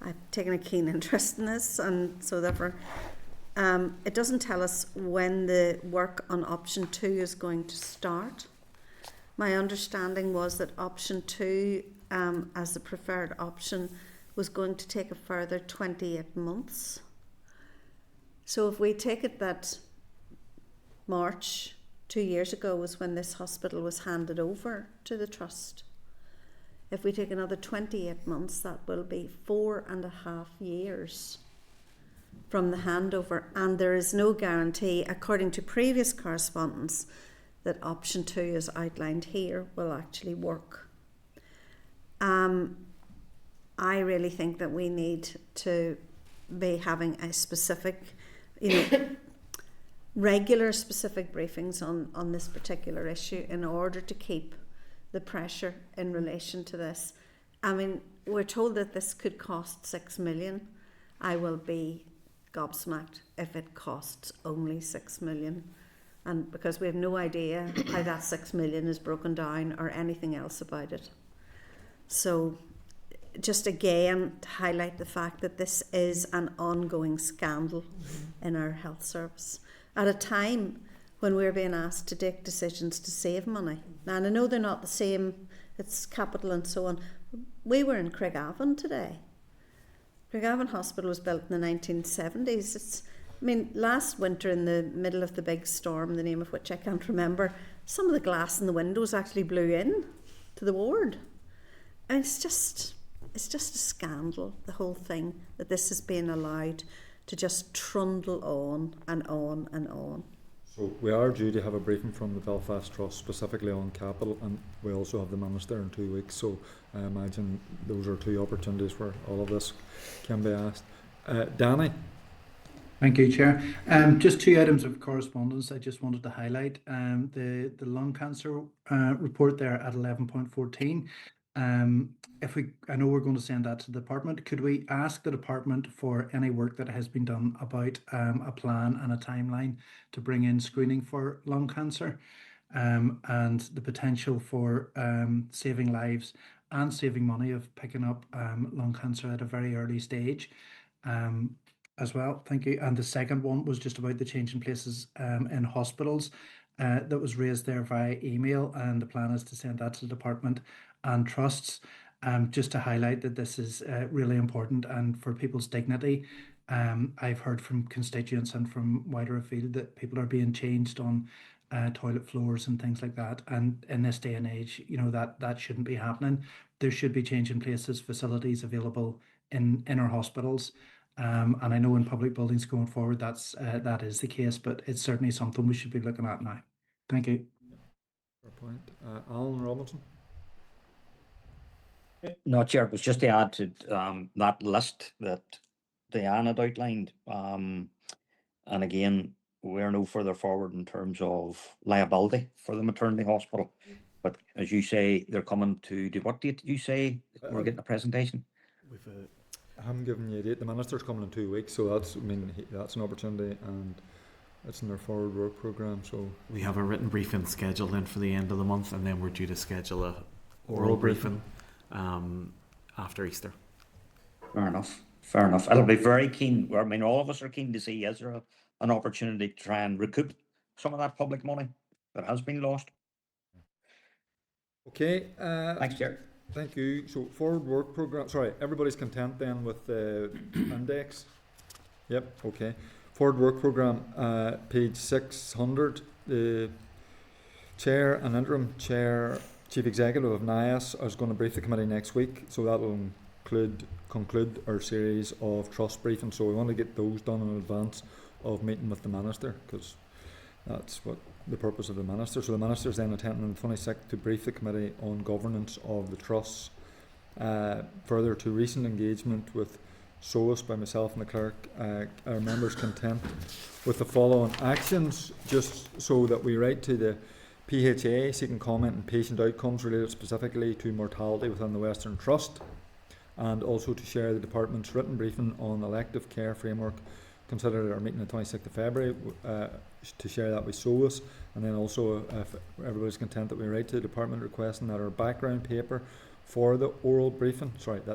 I've taken a keen interest in this, and so therefore it doesn't tell us when the work on option 2 is going to start. My understanding was that option 2 as the preferred option was going to take a further 28 months. So if we take it that March 2 years ago was when this hospital was handed over to the trust, if we take another 28 months, that will be 4.5 years from the handover, and there is no guarantee, according to previous correspondence, that option 2 as outlined here will actually work. I really think that we need to be having a specific, regular specific briefings on this particular issue in order to keep the pressure in relation to this. I mean, we're told that this could cost 6 million. I will be gobsmacked if it costs only 6 million, and because we have no idea how that 6 million is broken down or anything else about it. So just again to highlight the fact that this is an ongoing scandal in our health service at a time when we're being asked to take decisions to save money. Now, and I know they're not the same, it's capital and so on. We were in Craigavon today. Craigavon Hospital was built in the 1970s. Last winter, in the middle of the big storm, the name of which I can't remember, some of the glass in the windows actually blew in to the ward. And it's just a scandal, the whole thing, that this is being allowed to just trundle on and on and on. So we are due to have a briefing from the Belfast Trust specifically on capital, and we also have the Minister in 2 weeks, so I imagine those are two opportunities where all of this can be asked. Danny? Thank you, Chair. Just two items of correspondence I just wanted to highlight. The lung cancer report there at 11.14. I know we're going to send that to the department. Could we ask the department for any work that has been done about a plan and a timeline to bring in screening for lung cancer, and the potential for saving lives and saving money of picking up lung cancer at a very early stage? As well, thank you. And the second one was just about the change in places in hospitals that was raised there via email, and the plan is to send that to the department and trusts, just to highlight that this is really important and for people's dignity. I've heard from constituents and from wider afield that people are being changed on toilet floors and things like that, and in this day and age, you know, that shouldn't be happening. There should be change in places facilities available in our hospitals. And I know in public buildings going forward that is the case, but it's certainly something we should be looking at now. Thank you. Fair point. Alan Robinson? No, Chair, it was just to add to that list that Diane had outlined. And again, we're no further forward in terms of liability for the maternity hospital. But as you say, they're coming to do what date did you say we're getting a presentation? I haven't given you a date. The Minister's coming in 2 weeks, so that's an opportunity, and it's in their forward work programme. So we have a written briefing scheduled in for the end of the month, and then we're due to schedule a oral briefing after Easter. Fair enough. I'll be very keen. I mean, all of us are keen to see, is there an opportunity to try and recoup some of that public money that has been lost? Okay. Thanks, Chair. Thank you. So forward work programme. Sorry, everybody's content then with the index? Yep. Okay. Forward work programme, page 600. The chair and interim chair, chief executive of NIAS, is going to brief the committee next week. So that will conclude our series of trust briefings. So we want to get those done in advance of meeting with the Minister, because that's what the purpose of the Minister. So the Minister is then attending on the 26th to brief the committee on governance of the trusts. Further to recent engagement with SOAS by myself and the clerk, our members content with the following actions, just so that we write to the PHA seeking comment on patient outcomes related specifically to mortality within the Western Trust, and also to share the department's written briefing on elective care framework considered at our meeting on the 26th of February, to share that with SOAS, and then also, if everybody's content, that we write to the department requesting that our background paper for the oral briefing,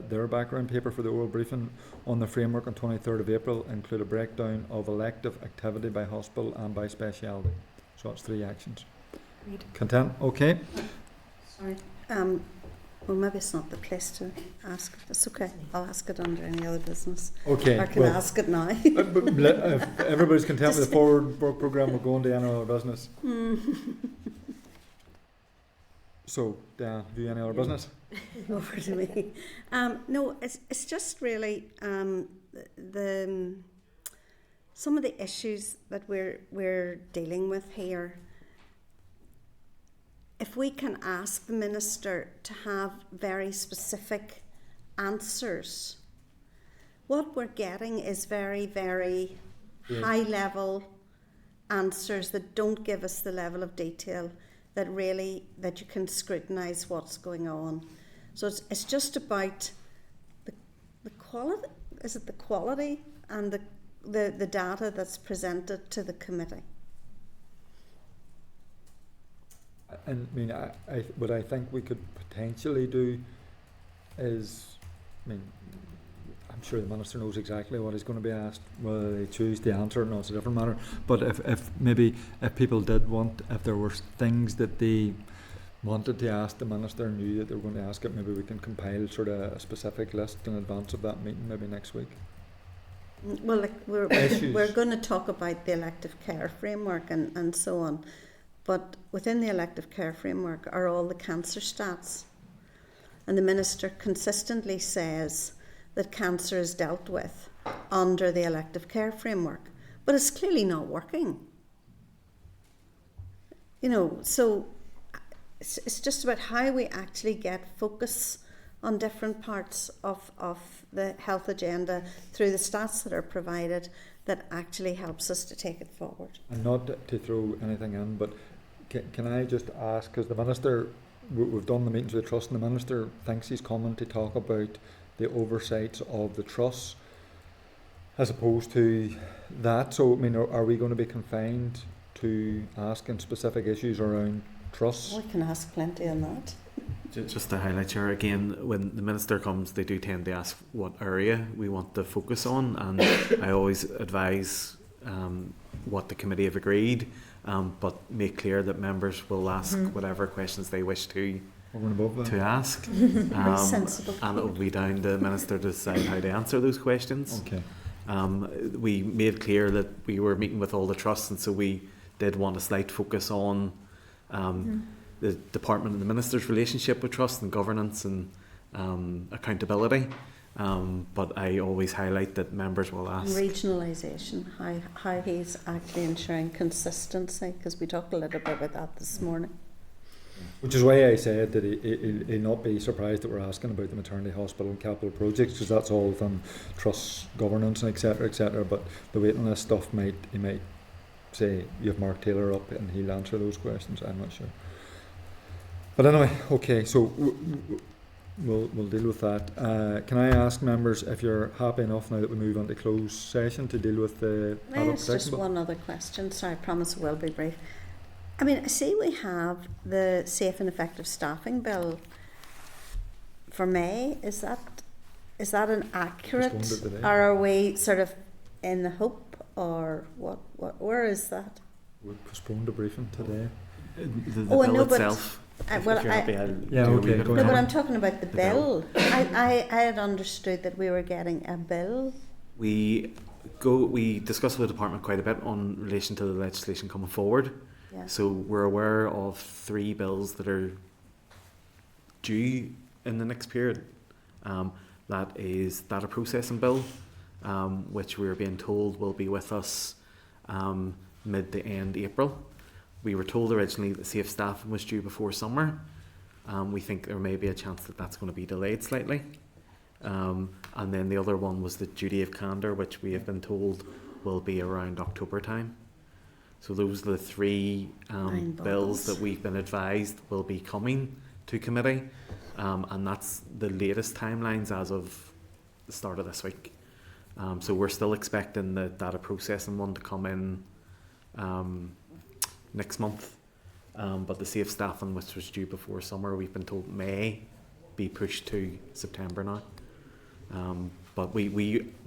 their background paper for the oral briefing on the framework on 23rd of April include a breakdown of elective activity by hospital and by speciality. So that's 3 actions. Read. Content? Okay. Sorry. Well, maybe it's not the place to ask it. It's okay. I'll ask it under any other business. Okay. I can ask it now. If everybody's content with the forward work programme, we'll go on to any other business. So, Dan, have you any other business? Over to me. No, it's just really the some of the issues that we're dealing with here. If we can ask the Minister to have very specific answers, what we're getting is very, very high level answers that don't give us the level of detail that you can scrutinise what's going on. So it's just about the quality. Is it the quality and the data that's presented to the committee? And I mean, what I think we could potentially do is, I'm sure the Minister knows exactly what he's going to be asked. Whether they choose to answer it, no, it's a different matter. But if people did want, if there were things that they wanted to ask the Minister and knew that they were going to ask it, maybe we can compile sort of a specific list in advance of that meeting, maybe next week. Well, we're going to talk about the elective care framework and so on. But within the elective care framework are all the cancer stats. And the Minister consistently says that cancer is dealt with under the elective care framework. But it's clearly not working. so it's just about how we actually get focus on different parts of the health agenda through the stats that are provided that actually helps us to take it forward. And not to throw anything in, but can I just ask, because the Minister, we've done the meetings with the Trust, and the Minister thinks he's coming to talk about the oversights of the Trust as opposed to that. So, I mean, are we going to be confined to asking specific issues around trusts? We can ask plenty on that. Just to highlight, Chair, again, when the Minister comes, they do tend to ask what area we want to focus on, and I always advise what the committee have agreed, but make clear that members will ask whatever questions they wish to Over and above that? to ask, Very sensible. and it will be down to the Minister to decide how to answer those questions. Okay. We made clear that we were meeting with all the trusts, and so we did want a slight focus on the Department and the Minister's relationship with trust and governance and accountability. But I always highlight that members will ask. Regionalisation, how he's actually ensuring consistency, because we talked a little bit about that this morning. Which is why I said that he'll not be surprised that we're asking about the maternity hospital and capital projects, because that's all within trust governance and etc. But the waiting list stuff he might say you have Mark Taylor up and he'll answer those questions. I'm not sure. But anyway, okay, so we'll deal with that. Can I ask members if you're happy enough now that we move on to closed session to deal with the adult There's just protection bill? one other question. Sorry, I promise I will be brief. I mean, I see we have the safe and effective staffing bill for May. Is that an accurate, Postponed it today. or are we sort of in the hope, or what? Where is that? We postponed the briefing today. The Oh, I bill know, but itself. If well, you're happy, I'll Yeah, do a okay, wee bit go of No, but ahead. I'm talking about the The bill. bill. I had understood that we were getting a bill. We discuss with the department quite a bit on relation to the legislation coming forward. Yeah. So we're aware of 3 bills that are due in the next period. That is data processing bill, which we're being told will be with us mid to end April. We were told originally that safe staffing was due before summer. We think there may be a chance that that's going to be delayed slightly. And then the other one was the duty of candour, which we have been told will be around October time. So those are the 3 Nine bills bottles. that we've been advised will be coming to committee, and that's the latest timelines as of the start of this week. So we're still expecting the data processing one to come in next month, but the safe staffing, which was due before summer, we've been told may be pushed to September now. But we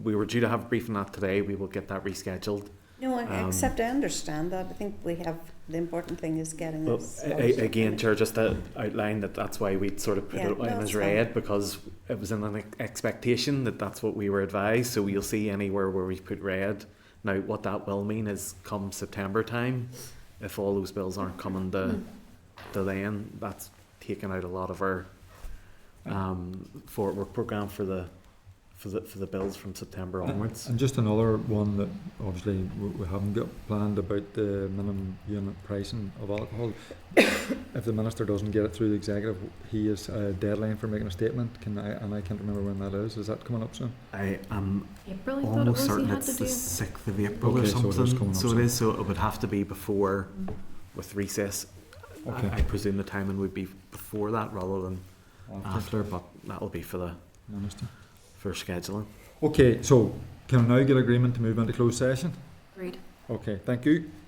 were due to have a briefing on that today. We will get that rescheduled. No, except I understand that. I think we have, the important thing is getting Well, this. again, Chair, just to outline that's why we sort of put Yeah, it no, in it's as fine. red, because it was in an expectation that that's what we were advised. So you'll see anywhere where we put red. Now, what that will mean is come September time, if all those bills aren't coming to then, that's taken out a lot of our forward work programme for the bills from September onwards. And just another one that obviously we haven't got planned about the minimum unit pricing of alcohol. If the Minister doesn't get it through the executive, he has a deadline for making a statement. I can't remember when that is. Is that coming up soon? I am April, I thought it almost was he certain had it's to the do. 6th of April or Okay, so it is something. coming up So it soon. is. So it would have to be before, with recess. Okay. I presume the timing would be before that rather than After. after, but that'll be for the Minister. for scheduling. Okay, so can I now get agreement to move into closed session? Agreed. Okay, thank you.